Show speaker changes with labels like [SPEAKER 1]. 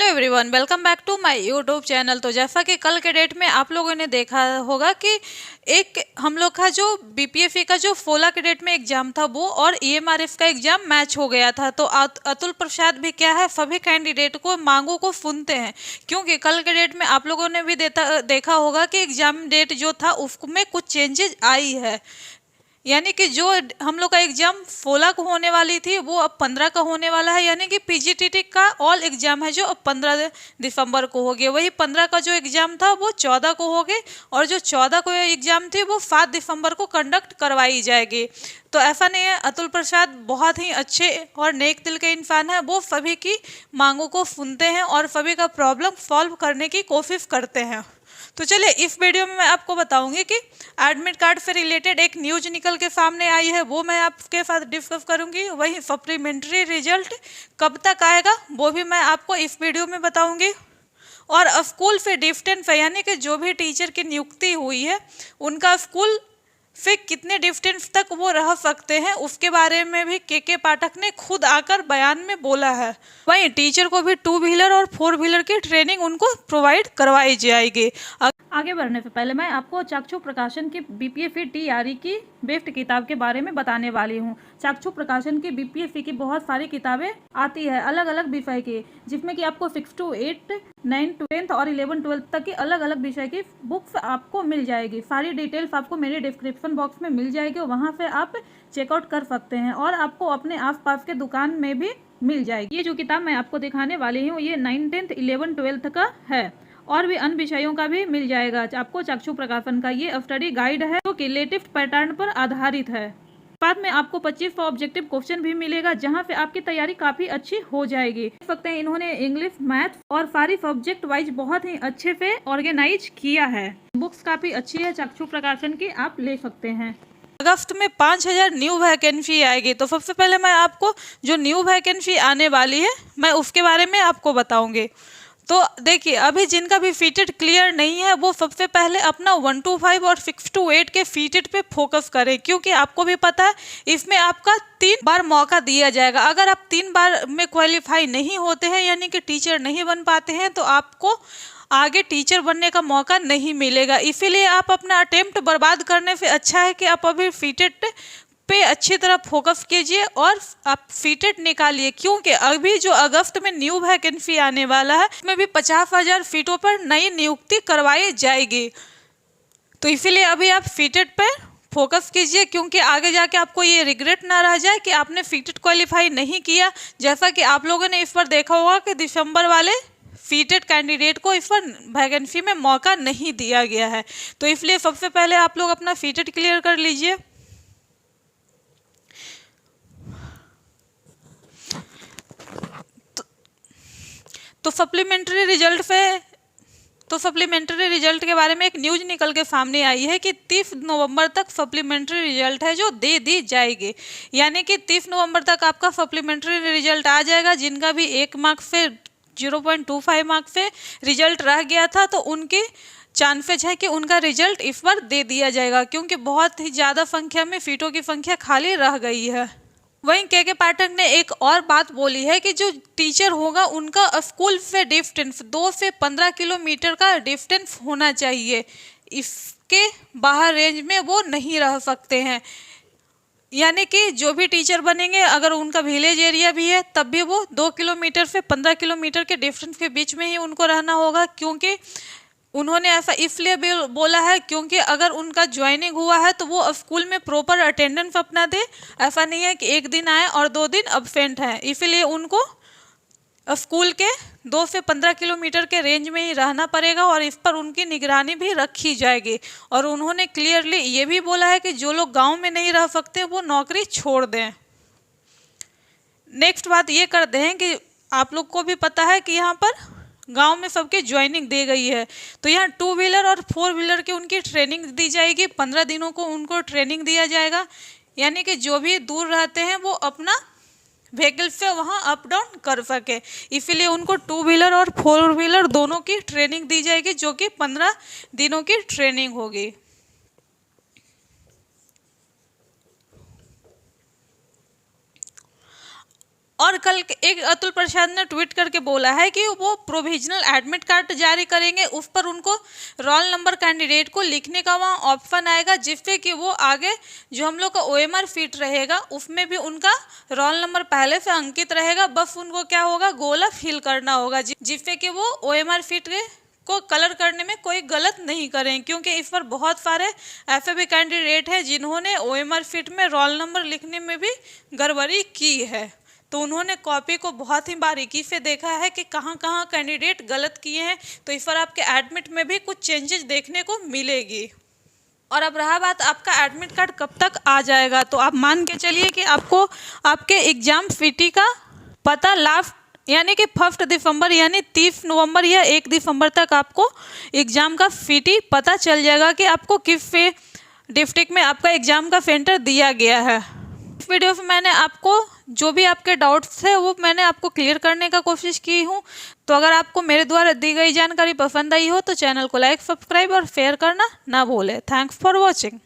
[SPEAKER 1] Everyone, welcome back to my YouTube channel. तो जैसा कि कल के डेट में आप लोगों ने देखा होगा कि एक हम लोग का जो बीपीएफई का जो फोला के डेट में एग्जाम था वो और ईएमआरएफ का एग्जाम मैच हो गया था। तो अतुल प्रसाद भी क्या है, सभी कैंडिडेट को मांगों को सुनते हैं, क्योंकि कल के डेट में आप लोगों ने भी देखा होगा कि एग्जाम डेट जो था उसमें कुछ चेंजेस आई है। यानी कि जो हम लोग का एग्जाम 16 को होने वाली थी वो अब 15 का होने वाला है। यानी कि पीजीटीटी का ऑल एग्जाम है जो अब 15 दिसंबर को हो गया। वही 15 का जो एग्जाम था वो 14 को हो गए, और जो 14 को एग्जाम थी वो 7 दिसंबर को कंडक्ट करवाई जाएगी। तो ऐसा नहीं है, अतुल प्रसाद बहुत ही अच्छे और नेक दिल के इंसान है। वो सभी की मांगों को सुनते हैं और सभी का प्रॉब्लम सॉल्व करने की कोशिश करते हैं। तो चलिए, इस वीडियो में मैं आपको बताऊंगी कि एडमिट कार्ड से रिलेटेड एक न्यूज निकल के सामने आई है, वो मैं आपके साथ डिस्कस करूंगी। वही सप्लीमेंट्री रिजल्ट कब तक आएगा वो भी मैं आपको इस वीडियो में बताऊंगी। और स्कूल से डिस्टेंस यानी कि जो भी टीचर की नियुक्ति हुई है उनका स्कूल से कितने डिस्टेंस तक वो रह सकते हैं उसके बारे में भी के पाठक ने खुद आकर बयान में बोला है। वहीं टीचर को भी 2 व्हीलर और 4 व्हीलर की ट्रेनिंग उनको प्रोवाइड करवाई जाएगी। आगे बढ़ने से पहले मैं आपको चाक्षुष प्रकाशन की बीपीएफई टीआरई की बेस्ट किताब के बारे में बताने वाली हूँ। चाक्षुष प्रकाशन की बीपीएफई की बहुत सारी किताबें आती है अलग अलग विषय की, जिसमें कि आपको 6 to 8, 9 to 10 और 11 12 तक की अलग अलग विषय की बुक्स आपको मिल जाएगी। सारी डिटेल्स आपको मेरे डिस्क्रिप्शन बॉक्स में मिल जाएगी, वहाँ से आप चेकआउट कर सकते हैं और आपको अपने आसपास के दुकान में भी मिल जाएगी। ये जो किताब मैं आपको दिखाने वाली हूँ ये 9, 10, 11, 12 का है, और भी अन्य विषयों का भी मिल जाएगा आपको। चाक्षुष प्रकाशन का ये स्टडी गाइड है जो कि लेटेस्ट पैटर्न पर आधारित है। बाद में आपको 25 ऑब्जेक्टिव क्वेश्चन भी मिलेगा, जहां से आपकी तैयारी काफी अच्छी हो जाएगी। देख सकते हैं इन्होंने इंग्लिश, मैथ और सारी सब्जेक्ट वाइज बहुत ही अच्छे से ऑर्गेनाइज किया है। बुक्स काफी अच्छी है चाक्षुष प्रकाशन की, आप ले सकते हैं। अगस्त में 5000 न्यू वैकेंसी आएगी। तो सबसे पहले मैं आपको जो न्यू वैकेंसी आने वाली है मैं उसके बारे में आपको बताऊंगी। तो देखिए, अभी जिनका भी फीटेड क्लियर नहीं है वो सबसे पहले अपना 1 to 5 और 6 to 8 के फीटेड पे फोकस करें, क्योंकि आपको भी पता है इसमें आपका 3 बार मौका दिया जाएगा। अगर आप 3 बार में क्वालिफाई नहीं होते हैं यानी कि टीचर नहीं बन पाते हैं तो आपको आगे टीचर बनने का मौका नहीं मिलेगा। इसीलिए आप अपना अटेम्प्ट बर्बाद करने से अच्छा है कि आप अभी फीटेड पे अच्छी तरह फोकस कीजिए और आप सीटेट निकालिए, क्योंकि अभी जो अगस्त में न्यू वैकेंसी आने वाला है उसमें भी 50,000 सीटों पर नई नियुक्ति करवाई जाएगी। तो इसीलिए अभी आप सीटेट पे फोकस कीजिए, क्योंकि आगे जाके आपको ये रिग्रेट ना रह जाए कि आपने सीटेट क्वालिफाई नहीं किया। जैसा कि आप लोगों ने इस पर देखा होगा कि दिसंबर वाले सीटेट कैंडिडेट को इस पर वैकेंसी में मौका नहीं दिया गया है। तो इसलिए सबसे पहले आप लोग अपना सीटेट क्लियर कर लीजिए। तो सप्लीमेंट्री रिजल्ट के बारे में एक न्यूज निकल के सामने आई है कि 30 नवंबर तक सप्लीमेंट्री रिजल्ट है जो दे दी जाएगी। यानी कि 30 नवंबर तक आपका सप्लीमेंट्री रिजल्ट आ जाएगा। जिनका भी 1 मार्क्स से 0.25 मार्क्स से रिजल्ट रह गया था तो उनके चांसेस है कि उनका रिजल्ट इस बार दे दिया जाएगा, क्योंकि बहुत ही ज़्यादा संख्या में सीटों की संख्या खाली रह गई है। वहीं के पाठक ने एक और बात बोली है कि जो टीचर होगा उनका स्कूल से डिस्टेंस 2 से 15 किलोमीटर का डिस्टेंस होना चाहिए। इसके बाहर रेंज में वो नहीं रह सकते हैं। यानी कि जो भी टीचर बनेंगे अगर उनका विलेज एरिया भी है तब भी वो 2 किलोमीटर से 15 किलोमीटर के डिस्टेंस के बीच में ही उनको रहना होगा। क्योंकि उन्होंने ऐसा इसलिए भी बोला है क्योंकि अगर उनका ज्वाइनिंग हुआ है तो वो स्कूल में प्रॉपर अटेंडेंस अपना दे। ऐसा नहीं है कि 1 दिन आए और 2 दिन अब्सेंट हैं। इसीलिए उनको स्कूल के 2 से 15 किलोमीटर के रेंज में ही रहना पड़ेगा और इस पर उनकी निगरानी भी रखी जाएगी। और उन्होंने क्लियरली ये भी बोला है कि जो लोग गांव में नहीं रह सकते वो नौकरी छोड़ दें। नेक्स्ट बात ये करते हैं कि आप लोग को भी पता है कि यहाँ पर गांव में सबके ज्वाइनिंग दी गई है, तो यहाँ 2 व्हीलर और 4 व्हीलर की उनकी ट्रेनिंग दी जाएगी। 15 दिनों को उनको ट्रेनिंग दिया जाएगा। यानी कि जो भी दूर रहते हैं वो अपना व्हीकल से वहाँ अप डाउन कर सके। इसीलिए उनको 2 व्हीलर और 4 व्हीलर दोनों की ट्रेनिंग दी जाएगी, जो कि 15 दिनों की ट्रेनिंग होगी। और कल एक अतुल प्रसाद ने ट्वीट करके बोला है कि वो प्रोविजनल एडमिट कार्ड जारी करेंगे, उस पर उनको रोल नंबर कैंडिडेट को लिखने का वहाँ ऑप्शन आएगा, जिससे कि वो आगे जो हम लोग का OMR फीट रहेगा उसमें भी उनका रोल नंबर पहले से अंकित रहेगा। बस उनको क्या होगा, गोला फिल करना होगा, जिससे कि वो OMR फीट को कलर करने में कोई गलत नहीं करें, क्योंकि इस पर बहुत सारे ऐसे भी कैंडिडेट हैं जिन्होंने OMR फीट में रोल नंबर लिखने में भी गड़बड़ी की है। तो उन्होंने कॉपी को बहुत ही बारीकी से देखा है कि कहाँ कहाँ कैंडिडेट गलत किए हैं, तो इस पर आपके एडमिट में भी कुछ चेंजेस देखने को मिलेगी। और अब रहा बात आपका एडमिट कार्ड कब तक आ जाएगा, तो आप मान के चलिए कि आपको आपके एग्ज़ाम फीटी का पता लास्ट यानी कि 1 दिसंबर यानी 30 नवंबर या 1 दिसंबर तक आपको एग्ज़ाम का फीटी पता चल जाएगा कि आपको किस डिस्ट्रिक्ट में आपका एग्ज़ाम का सेंटर दिया गया है। इस वीडियो में मैंने आपको जो भी आपके डाउट्स थे वो मैंने आपको क्लियर करने का कोशिश की हूँ। तो अगर आपको मेरे द्वारा दी गई जानकारी पसंद आई हो तो चैनल को लाइक, सब्सक्राइब और शेयर करना ना भूलें। Thanks for watching.